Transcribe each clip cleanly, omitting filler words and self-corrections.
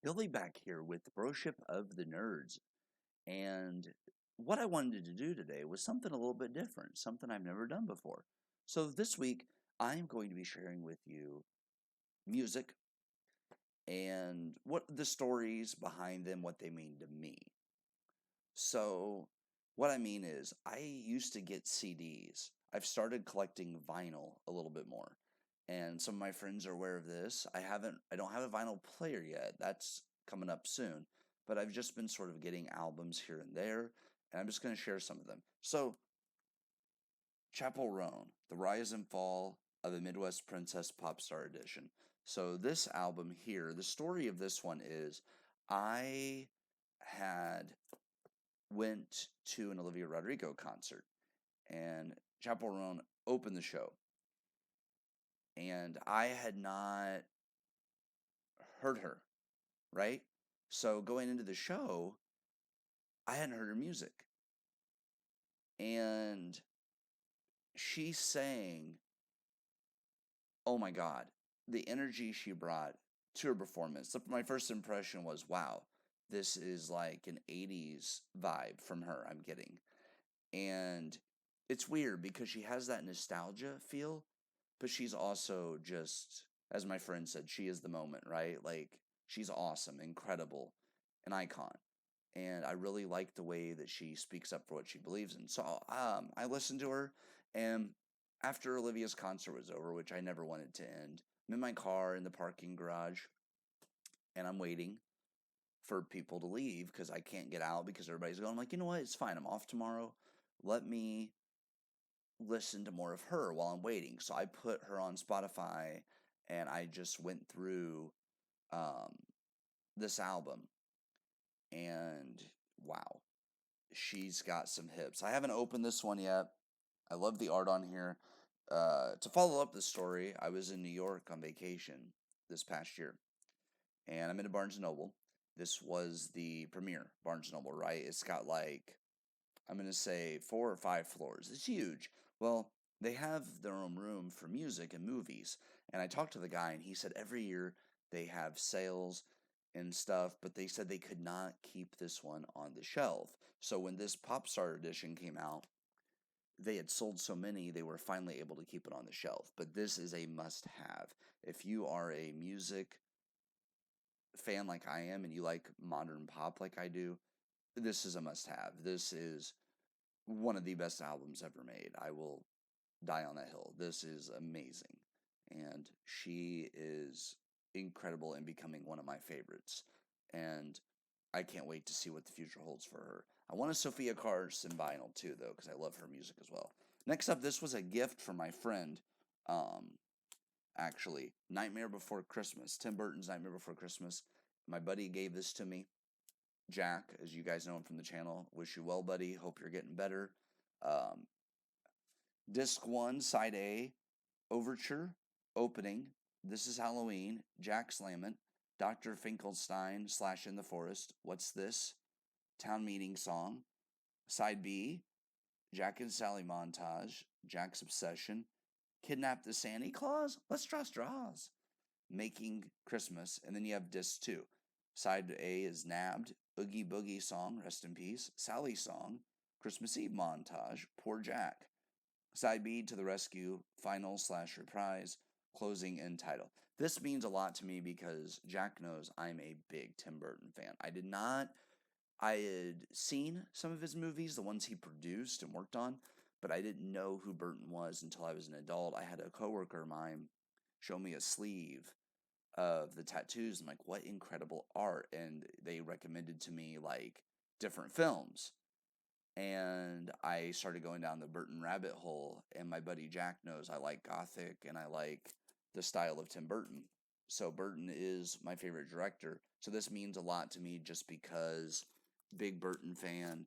Billy back here with the Broship of the Nerds. And what I wanted to do today was something a little bit different, something I've never done before. So this week, I'm going to be sharing with you music and what the stories behind them, what they mean to me. So, what I mean is, I used to get CDs. I've started collecting vinyl a little bit more. And some of my friends are aware of this. I don't have a vinyl player yet. That's coming up soon. But I've just been sort of getting albums here and there, and I'm just going to share some of them. So, Chapel Roan, The Rise and Fall of the Midwest Princess Pop Star Edition. So, this album here, the story of this one is I had went to an Olivia Rodrigo concert, and Chapel Roan opened the show, and I had not heard her, right? So going into the show, I hadn't heard her music, and she sang, oh my God, the energy she brought to her performance. My first impression was, wow, this is like an 80s vibe from her I'm getting. And it's weird because she has that nostalgia feel, but she's also just, as my friend said, she is the moment, right? Like, she's awesome, incredible, an icon. And I really like the way that she speaks up for what she believes in. So I listened to her, and after Olivia's concert was over, which I never wanted to end, I'm in my car in the parking garage, and I'm waiting for people to leave because I can't get out because everybody's going. I'm like, you know what? It's fine. I'm off tomorrow. Let me listen to more of her while I'm waiting. So I put her on Spotify and I just went through um, this album, and wow, she's got some hips. I haven't opened this one yet. I love the art on here. To follow up the story, I was in New York on vacation this past year, and I'm in a Barnes and Noble. This was the premiere Barnes and Noble, right? It's got like, I'm going to say 4 or 5 floors. It's huge. Well, they have their own room for music and movies. And I talked to the guy, and he said every year they have sales and stuff, but they said they could not keep this one on the shelf. So when this Pop Star edition came out, they had sold so many, they were finally able to keep it on the shelf. But this is a must have. If you are a music fan like I am and you like modern pop like I do, this is a must have. This is one of the best albums ever made. I will die on that hill. This is amazing. And she is incredible in becoming one of my favorites. And I can't wait to see what the future holds for her. I want a Sophia Carson vinyl too, though, because I love her music as well. Next up, this was a gift from my friend, um, actually. Nightmare Before Christmas. Tim Burton's Nightmare Before Christmas. My buddy gave this to me. Jack, as you guys know him from the channel. Wish you well, buddy. Hope you're getting better. Um, Disc 1, Side A, Overture, Opening, This Is Halloween, Jack's Lament, Dr. Finkelstein, Slash in the Forest, What's This? Town Meeting Song. Side B, Jack and Sally Montage, Jack's Obsession, Kidnap the Santa Claus, Let's Draw Straws, Making Christmas, and then you have Disc 2. Side A is Nabbed, Oogie Boogie Song, Rest in Peace, Sally Song, Christmas Eve Montage, Poor Jack. Side B, To the Rescue, Final / Reprise, Closing End Title. This means a lot to me because Jack knows I'm a big Tim Burton fan. I had seen some of his movies, the ones he produced and worked on, but I didn't know who Burton was until I was an adult. I had a coworker of mine show me a sleeve of the tattoos. I'm like, what incredible art. And they recommended to me like different films. And I started going down the Burton rabbit hole. And my buddy Jack knows I like Gothic and I like the style of Tim Burton. So Burton is my favorite director. So this means a lot to me just because big Burton fan,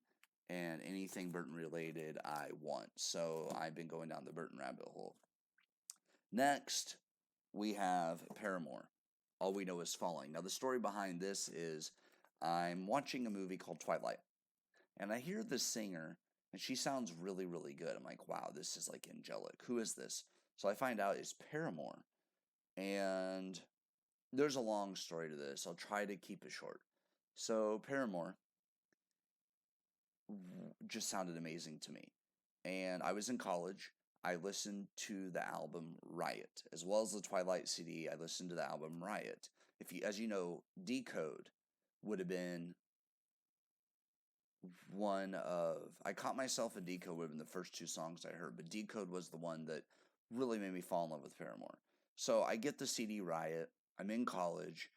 and anything Burton related I want. So I've been going down the Burton rabbit hole. Next, we have Paramore. All We Know Is Falling. Now the story behind this is I'm watching a movie called Twilight, and I hear this singer, and she sounds really, really good. I'm like, wow, this is like angelic. Who is this? So I find out it's Paramore. And there's a long story to this. I'll try to keep it short. So Paramore just sounded amazing to me. And I was in college. I listened to the album Riot, as well as the Twilight CD. I listened to the album Riot. If you, as you know, Decode would have been one of. I caught myself in Decode would have been the first two songs I heard, but Decode was the one that really made me fall in love with Paramore. So I get the CD Riot. I'm in college,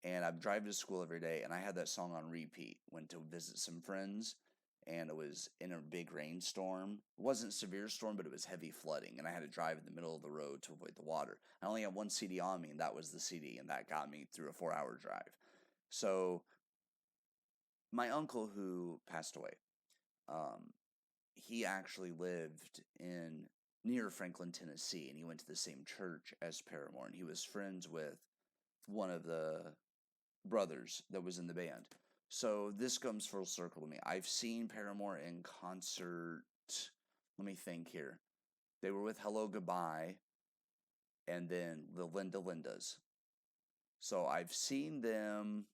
and I'm driving to school every day, and I had that song on repeat. Went to visit some friends, and it was in a big rainstorm. It wasn't a severe storm, but it was heavy flooding, and I had to drive in the middle of the road to avoid the water. I only had one CD on me, and that was the CD, and that got me through a 4-hour drive. So my uncle who passed away, um, he actually lived in near Franklin, Tennessee, and he went to the same church as Paramore, and he was friends with one of the brothers that was in the band. So this comes full circle to me. I've seen Paramore in concert. Let me think here. They were with Hello Goodbye and then the Linda Lindas. So I've seen them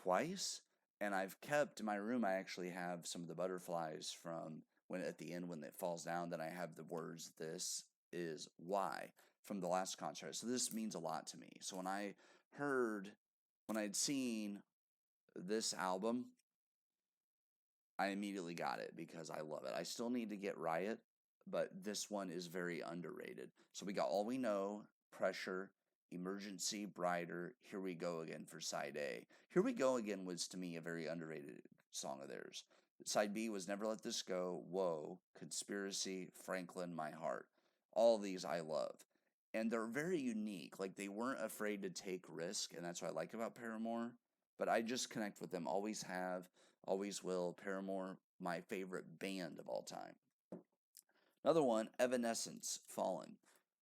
twice, and I've kept in my room. I actually have some of the butterflies from when at the end when it falls down. Then I have the words "This is why" from the last concert. So this means a lot to me. So when I'd seen this album, I immediately got it because I love it. I still need to get Riot, but this one is very underrated. So we got All We Know, Pressure, Emergency, Brighter, Here We Go Again for side A. Here We Go Again was to me a very underrated song of theirs. Side B was Never Let This Go, Whoa, Conspiracy, Franklin, My Heart. All these I love. And they're very unique. Like they weren't afraid to take risk, and that's what I like about Paramore. But I just connect with them, always have, always will. Paramore, my favorite band of all time. Another one, Evanescence, Fallen.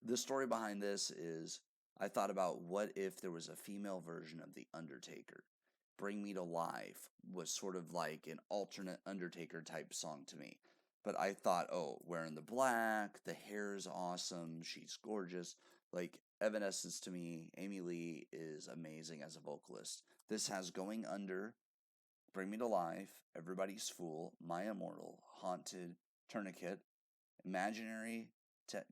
The story behind this is I thought about what if there was a female version of The Undertaker. Bring Me to Life was sort of like an alternate Undertaker type song to me. But I thought, oh, wearing the black, the hair is awesome, she's gorgeous. Like Evanescence to me, Amy Lee is amazing as a vocalist. This has Going Under, Bring Me to Life, Everybody's Fool, My Immortal, Haunted, Tourniquet, Imaginary,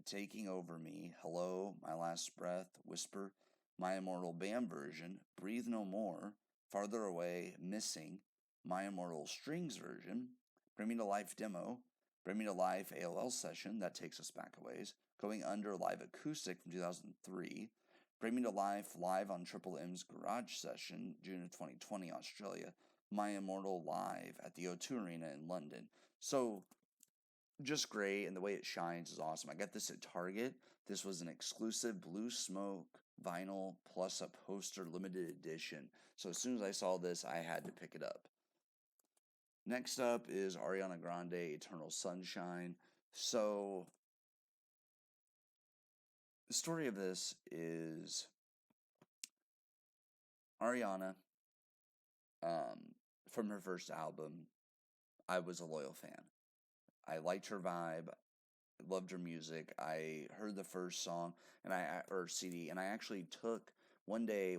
Taking Over Me, Hello, My Last Breath, Whisper, My Immortal Band version, Breathe No More, Farther Away, Missing, My Immortal Strings version, Bring Me to Life demo, Bring Me to Life AOL session, that takes us back a ways, Going Under live acoustic from 2003, Bring Me to Life live on Triple M's Garage session, June of 2020, Australia, My Immortal live at the O2 Arena in London. So just great, and the way it shines is awesome. I got this at Target. This was an exclusive Blue Smoke vinyl plus a poster limited edition. So as soon as I saw this, I had to pick it up. Next up is Ariana Grande, Eternal Sunshine. So the story of this is Ariana, from her first album, I was a loyal fan. I liked her vibe, loved her music. I heard the first song or CD, and I actually took one day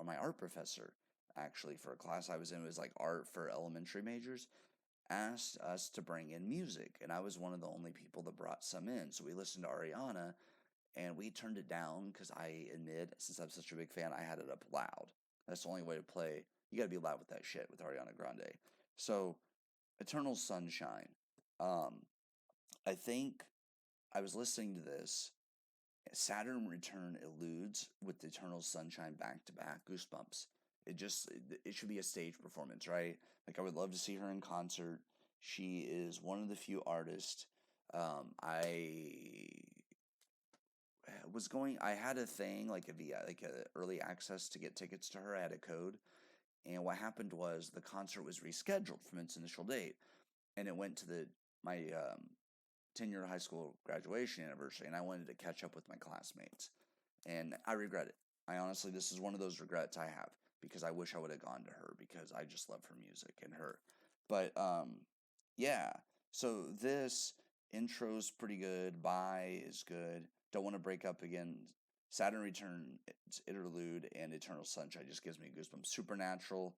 my art professor actually for a class I was in. It was like art for elementary majors. Asked us to bring in music, and I was one of the only people that brought some in. So we listened to Ariana, and we turned it down because I admit, since I'm such a big fan, I had it up loud. That's the only way to play. You got to be loud with that shit with Ariana Grande. So, Eternal Sunshine. Um, I think I was listening to this. Saturn Return eludes with the Eternal Sunshine back to back. Goosebumps. It should be a stage performance, right? Like I would love to see her in concert. She is one of the few artists. I I had a thing like a early access to get tickets to her. I had a code, and what happened was the concert was rescheduled from its initial date, and it went to my 10-year high school graduation anniversary, and I wanted to catch up with my classmates, and I regret it. I honestly, this is one of those regrets I have because I wish I would have gone to her because I just love her music and her. But yeah. So this intro's pretty good. Bye is good. Don't want to break up again. Saturn Returns Interlude and Eternal Sunshine just gives me goosebumps. Supernatural,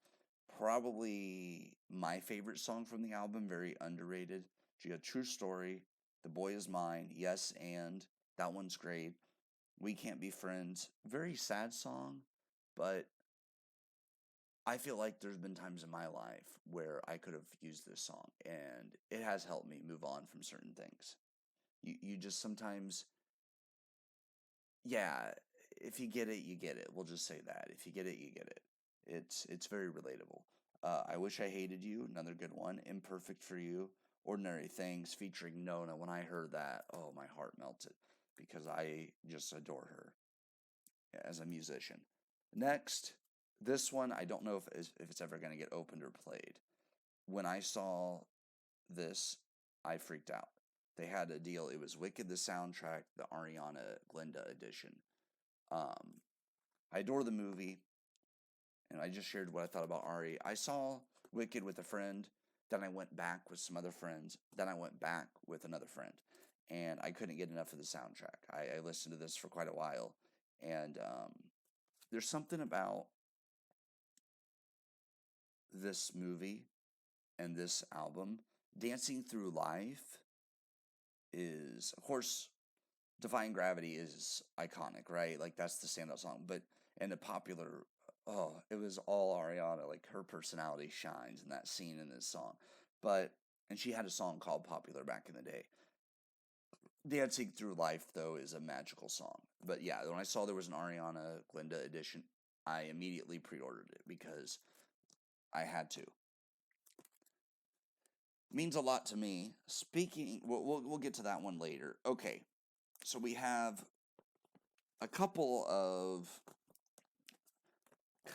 probably my favorite song from the album, very underrated. You got True Story, The Boy Is Mine, Yes and, that one's great. We Can't Be Friends, very sad song, but I feel like there's been times in my life where I could have used this song and it has helped me move on from certain things. You just sometimes, yeah, if you get it, you get it. We'll just say that. If you get it, you get it. It's very relatable. I Wish I Hated You, another good one. Imperfect for You, Ordinary Things featuring Nona. When I heard that, oh, my heart melted because I just adore her as a musician. Next, this one I don't know if it's ever going to get opened or played. When I saw this, I freaked out. They had a deal. It was Wicked the soundtrack, the Ariana Glinda edition. Um, I adore the movie, and I just shared what I thought about Ari. I saw Wicked with a friend, then I went back with some other friends, then I went back with another friend, and I couldn't get enough of the soundtrack. I listened to this for quite a while, and there's something about this movie and this album. Dancing Through Life is, of course, Defying Gravity is iconic, right? Like that's the standout song. But and the popular, oh, it was all Ariana. Like her personality shines in that scene in this song. But and she had a song called Popular back in the day. Dancing Through Life though is a magical song. But yeah, when I saw there was an Ariana Glinda edition, I immediately pre-ordered it because I had to. Means a lot to me. Speaking, we'll get to that one later. Okay, so we have a couple of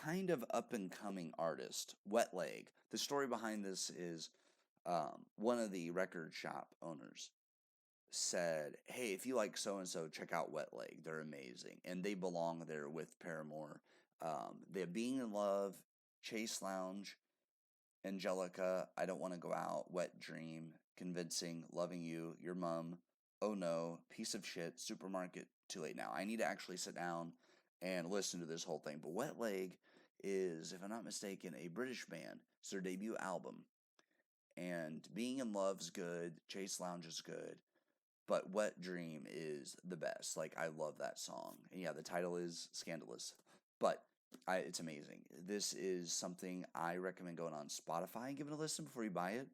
kind of up and coming artists. Wet Leg. The story behind this is one of the record shop owners said, "Hey, if you like so and so, check out Wet Leg. They're amazing," and they belong there with Paramore. They have Being in Love, Chase Lounge, Angelica, I Don't Want to Go Out, Wet Dream, Convincing, Loving You, Your Mum, Oh No, Piece of Shit, Supermarket, Too Late Now. I need to actually sit down and listen to this whole thing. But Wet Leg is, if I'm not mistaken, a British band. It's their debut album. And Being in Love's good, Chase Lounge is good, but Wet Dream is the best. Like, I love that song. And yeah, the title is Scandalous. But it's amazing. This is something I recommend going on Spotify and giving a listen before you buy it,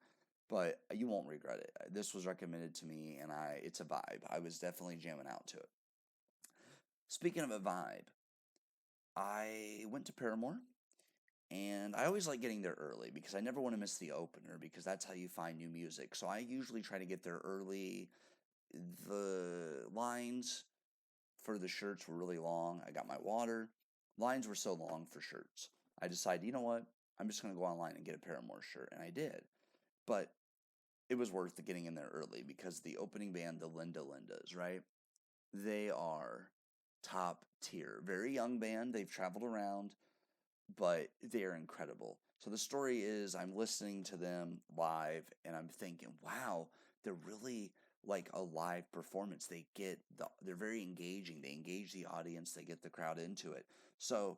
but you won't regret it. This was recommended to me, and it's a vibe. I was definitely jamming out to it. Speaking of a vibe, I went to Paramore, and I always like getting there early because I never want to miss the opener because that's how you find new music. So I usually try to get there early. The lines for the shirts were really long. I got my water. Lines were so long for shirts. I decided, you know what? I'm just going to go online and get a Paramore shirt. And I did. But it was worth getting in there early because the opening band, the Linda Lindas, right? They are top tier. Very young band. They've traveled around, but they are incredible. So the story is I'm listening to them live and I'm thinking, wow, they're really like a live performance. They're very engaging. They engage the audience, they get the crowd into it. So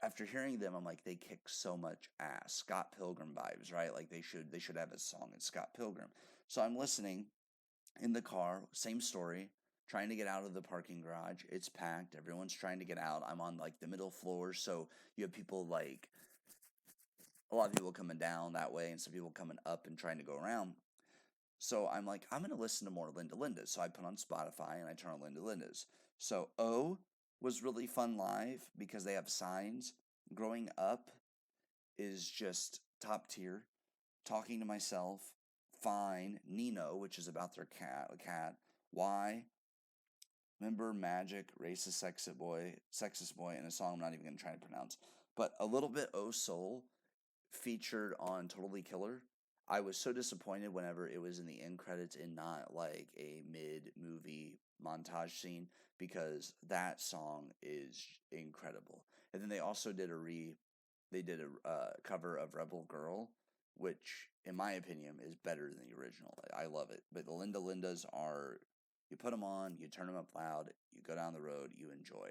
after hearing them, I'm like, they kick so much ass. Scott Pilgrim vibes, right? Like they should have a song. It's Scott Pilgrim. So I'm listening in the car, same story, trying to get out of the parking garage. It's packed. Everyone's trying to get out. I'm on like the middle floor, so you have people like a lot of people coming down that way and some people coming up and trying to go around. So I'm like, I'm going to listen to more Linda Lindas. So I put on Spotify and I turn on Linda Lindas. So O was really fun live because they have signs. Growing Up is just top tier. Talking to Myself, Fine, Nino, which is about their cat, a cat. Why? Remember Magic, Racist Sexist Boy, and a song I'm not even going to try to pronounce. But a little bit O Soul featured on Totally Killer. I was so disappointed whenever it was in the end credits and not like a mid-movie montage scene because that song is incredible. And then they also did a cover of Rebel Girl, which in my opinion is better than the original. I love it. But the Linda Lindas are You put them on, you turn them up loud, you go down the road, you enjoy.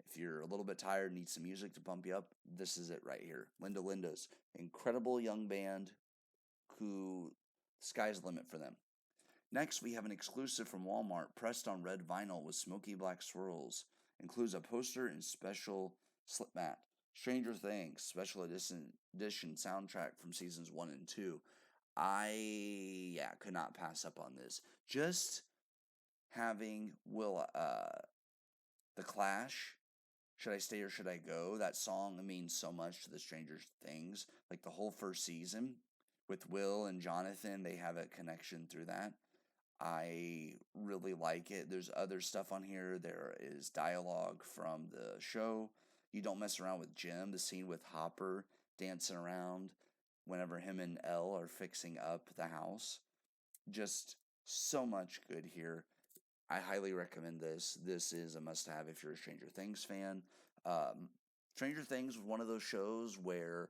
If you're a little bit tired, need some music to pump you up, this is it right here. Linda Linda's incredible young band who sky's the limit for them. Next, we have an exclusive from Walmart, pressed on red vinyl with smoky black swirls. Includes a poster and special slip mat. Stranger Things, special edition soundtrack from seasons 1 and 2. Could not pass up on this. Just having The Clash, Should I Stay or Should I Go? That song means so much to the Stranger Things. Like the whole first season with Will and Jonathan, they have a connection through that. I really like it. There's other stuff on here. There is dialogue from the show. You Don't Mess Around with Jim, the scene with Hopper dancing around whenever him and Elle are fixing up the house. Just so much good here. I highly recommend this. This is a must have if you're a Stranger Things fan. Stranger Things was one of those shows where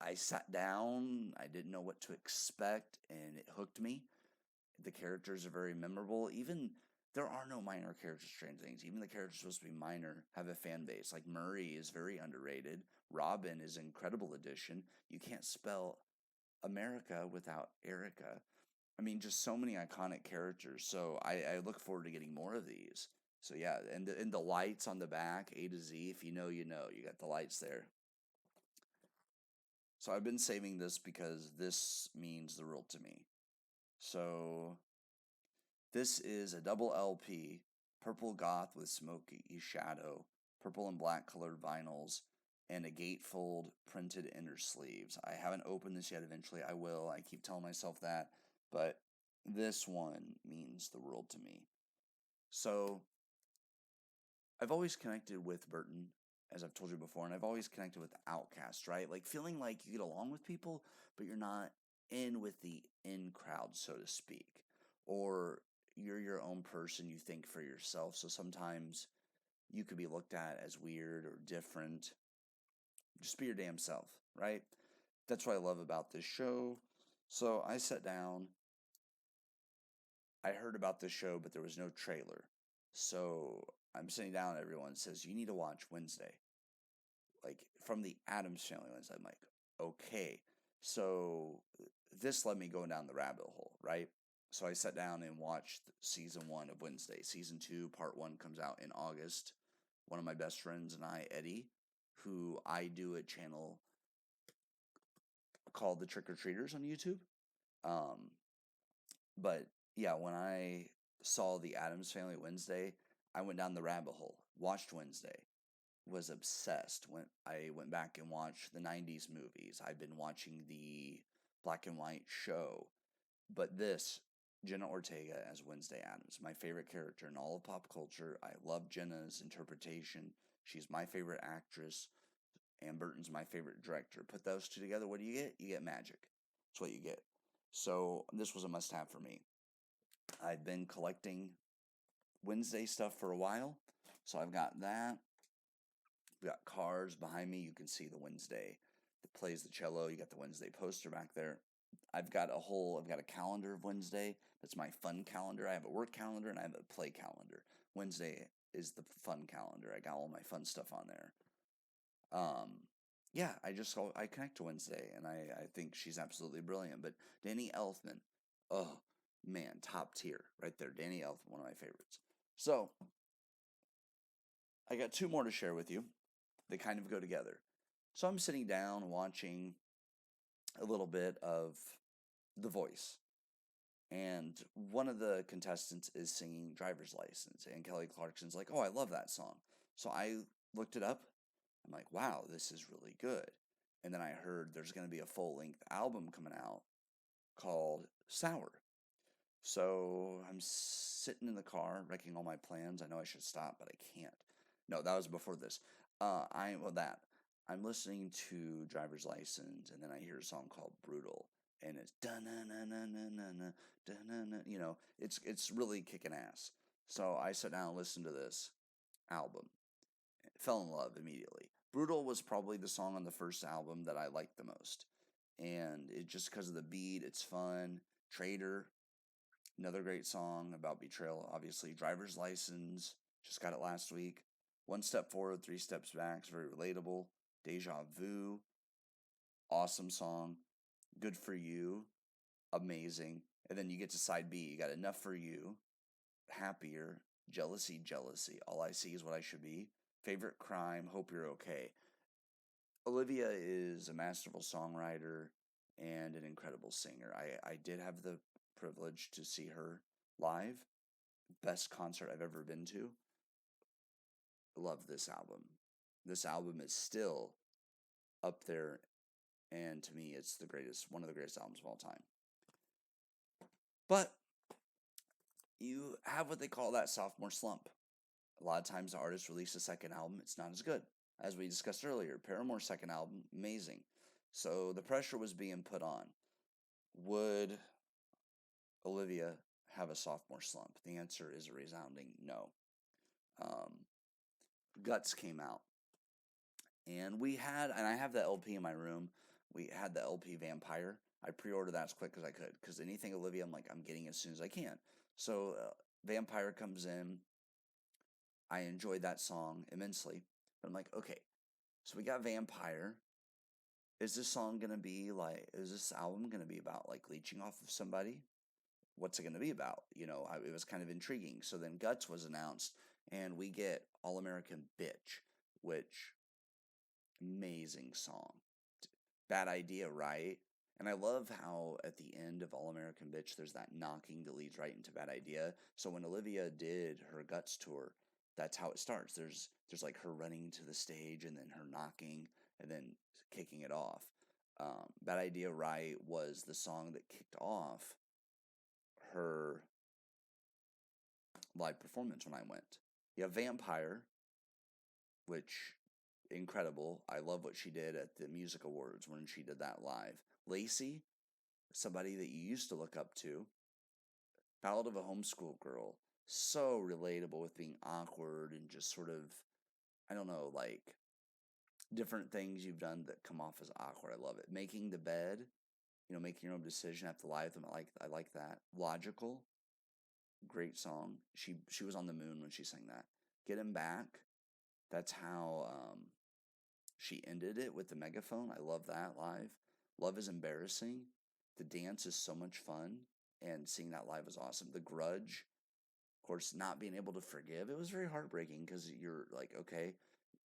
I sat down, I didn't know what to expect, and it hooked me. The characters are very memorable. Even there are no minor characters in Stranger Things. Even the characters supposed to be minor have a fan base. Like Murray is very underrated. Robin is an incredible addition. You can't spell America without Erica. I mean, just so many iconic characters. So I look forward to getting more of these. So yeah, and the lights on the back, A to Z. If you know, you know. You got the lights there. So I've been saving this because this means the world to me. So this is a double LP, purple goth with smoky shadow, purple and black colored vinyls, and a gatefold printed inner sleeves. I haven't opened this yet. Eventually I will. I keep telling myself that. But this one means the world to me. So I've always connected with Burton, as I've told you before, and I've always connected with Outcast, right? Like feeling like you get along with people, but you're not in with the in crowd, so to speak. Or you're your own person, you think for yourself. So sometimes you could be looked at as weird or different. Just be your damn self, right? That's what I love about this show. So I sat down. I heard about this show, but there was no trailer. So I'm sitting down, and everyone says, you need to watch Wednesday. Like from the Addams Family Wednesday. I'm like, okay. So this led me going down the rabbit hole, right? So I sat down and watched season 1 of Wednesday. Season 2, part 1 comes out in August. One of my best friends and I, Eddie, who I do a channel called The Trick or Treaters on YouTube. But yeah, when I saw the Addams Family Wednesday, I went down the rabbit hole, watched Wednesday, was obsessed. I went back and watched the 90s movies. I've been watching the black and white show. But this, Jenna Ortega as Wednesday Addams, my favorite character in all of pop culture. I love Jenna's interpretation. She's my favorite actress, and Burton's my favorite director. Put those two together, what do you get? You get magic. That's what you get. So this was a must-have for me. I've been collecting Wednesday stuff for a while, so I've got that. We got cars behind me. You can see the Wednesday that plays the cello. You got the Wednesday poster back there. I've got a calendar of Wednesday. That's my fun calendar. I have a work calendar and I have a play calendar. Wednesday is the fun calendar. I got all my fun stuff on there. Yeah, I connect to Wednesday and I think she's absolutely brilliant. But Danny Elfman, oh man, top tier right there. Danny Elfman, one of my favorites. So I got 2 more to share with you. They kind of go together. So I'm sitting down watching a little bit of The Voice. And one of the contestants is singing Driver's License. And Kelly Clarkson's like, oh, I love that song. So I looked it up. I'm like, wow, this is really good. And then I heard there's going to be a full-length album coming out called Sour. So I'm sitting in the car, wrecking all my plans. I know I should stop, but I can't. No, that was before this. I'm listening to Driver's License, and then I hear a song called Brutal, and it's da na na na na na na da na na. You know, it's really kicking ass. So I sat down and listened to this album, fell in love immediately. Brutal was probably the song on the first album that I liked the most, and it just because of the beat, it's fun. Traitor, Another great song about betrayal, obviously. Driver's License, just got it last week. One Step Forward, Three Steps Back, it's very relatable. Deja Vu, awesome song. Good for You, amazing. And then you get to side B. You got Enough for You, Happier, Jealousy, Jealousy. All I See Is What I Should Be. Favorite Crime, Hope You're Okay. Olivia is a masterful songwriter and an incredible singer. I did have the privilege to see her live. Best concert I've ever been to. Love this album. This album is still up there, and to me, it's the greatest, one of the greatest albums of all time. But you have what they call that sophomore slump. A lot of times, the artist release a second album, it's not as good. As we discussed earlier, Paramore's second album, amazing. So the pressure was being put on. Would Olivia have a sophomore slump? The answer is a resounding no. Guts came out. And I have the LP in my room. We had the LP Vampire. I pre-ordered that as quick as I could because anything Olivia, I'm getting as soon as I can. So Vampire comes in. I enjoyed that song immensely. But I'm like, okay, so we got Vampire. Is this album going to be about like leeching off of somebody? What's it going to be about? It was kind of intriguing. So then Guts was announced, and we get All American Bitch, which amazing song. Bad Idea, right? And I love how at the end of All American Bitch, there's that knocking that leads right into Bad Idea. So when Olivia did her Guts tour, that's how it starts. There's like her running to the stage and then her knocking and then kicking it off. Bad Idea, right, was the song that kicked off her live performance when I went. You have Vampire, which incredible. I love what she did at the Music Awards when she did that live. Lacey, somebody that you used to look up to. Ballad of a Homeschool Girl, so relatable with being awkward and just sort of, I don't know, like different things you've done that come off as awkward. I love it. Making the Bed, making your own decision after live them. I like that. Logical, great song. She was on the moon when she sang that. Get Him Back, that's how she ended it with the megaphone. I love that live. Love Is Embarrassing. The dance is so much fun, and seeing that live was awesome. The Grudge, of course, not being able to forgive. It was very heartbreaking because you're like, okay,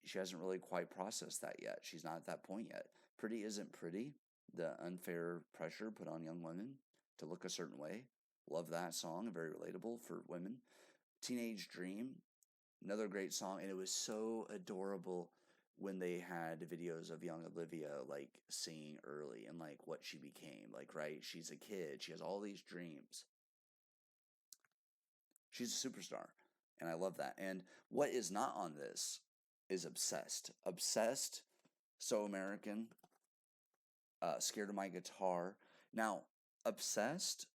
she hasn't really quite processed that yet. She's not at that point yet. Pretty Isn't Pretty. The unfair pressure put on young women to look a certain way. Love that song. Very relatable for women. Teenage Dream. Another great song, and it was so adorable when they had videos of young Olivia like singing early and like what she became. Like, right, she's a kid, she has all these dreams. She's a superstar, and I love that. And what is not on this is Obsessed. Obsessed, so American. Scared of My Guitar. Now, Obsessed,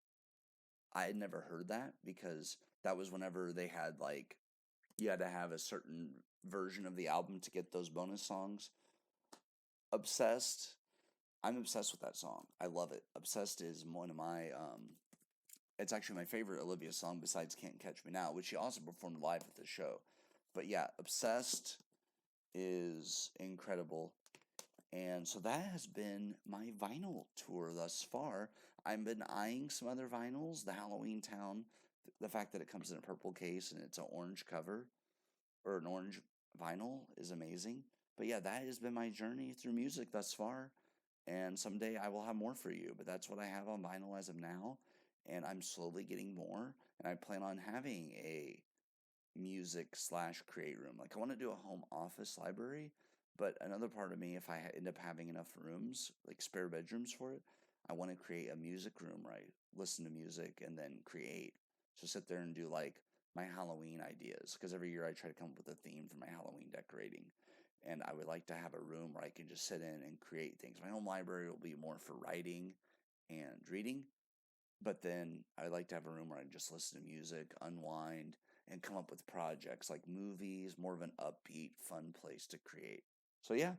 I had never heard that because that was whenever they had like you had to have a certain version of the album to get those bonus songs. Obsessed, I'm obsessed with that song. I love it. Obsessed is one of my it's actually my favorite Olivia song besides Can't Catch Me Now, which she also performed live at the show. But yeah, Obsessed is incredible. And so that has been my vinyl tour thus far. I've been eyeing some other vinyls, the Halloween Town, the fact that it comes in a purple case and it's an orange cover or an orange vinyl is amazing. But yeah, that has been my journey through music thus far. And someday I will have more for you. But that's what I have on vinyl as of now. And I'm slowly getting more. And I plan on having a music/create room. Like, I want to do a home office library. But another part of me, if I end up having enough rooms, like spare bedrooms for it, I want to create a music room where I listen to music and then create. So sit there and do like my Halloween ideas, because every year I try to come up with a theme for my Halloween decorating. And I would like to have a room where I can just sit in and create things. My home library will be more for writing and reading, but then I like to have a room where I can just listen to music, unwind, and come up with projects like movies, more of an upbeat, fun place to create. So yeah,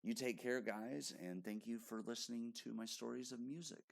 you take care, guys, and thank you for listening to my stories of music.